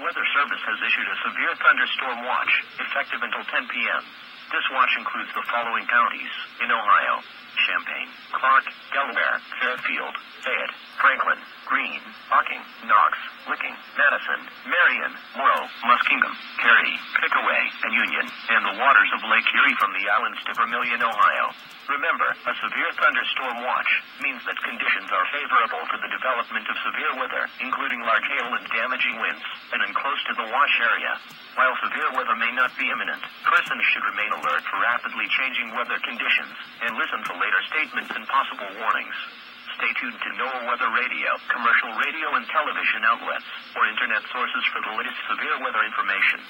Weather Service has issued a severe thunderstorm watch, effective until 10 p.m. This watch includes the following counties in Ohio: Champaign, Clark, Delaware, Fairfield, Fayette, Franklin, Greene, Hocking, Knox, Licking, Madison, Marion, Morrow, Muskingum, Cary, Pickaway, and Union, and the waters of Lake Erie from the islands to Vermilion, Ohio. Remember, a severe thunderstorm watch means that conditions are favorable for the development of severe weather, including large hail and damaging winds, and close to the watch area. While severe weather may not be imminent, persons should remain alert for rapidly changing weather conditions and listen to later statements and possible warnings. Stay tuned to NOAA Weather Radio, commercial radio and television outlets, or internet sources for the latest severe weather information.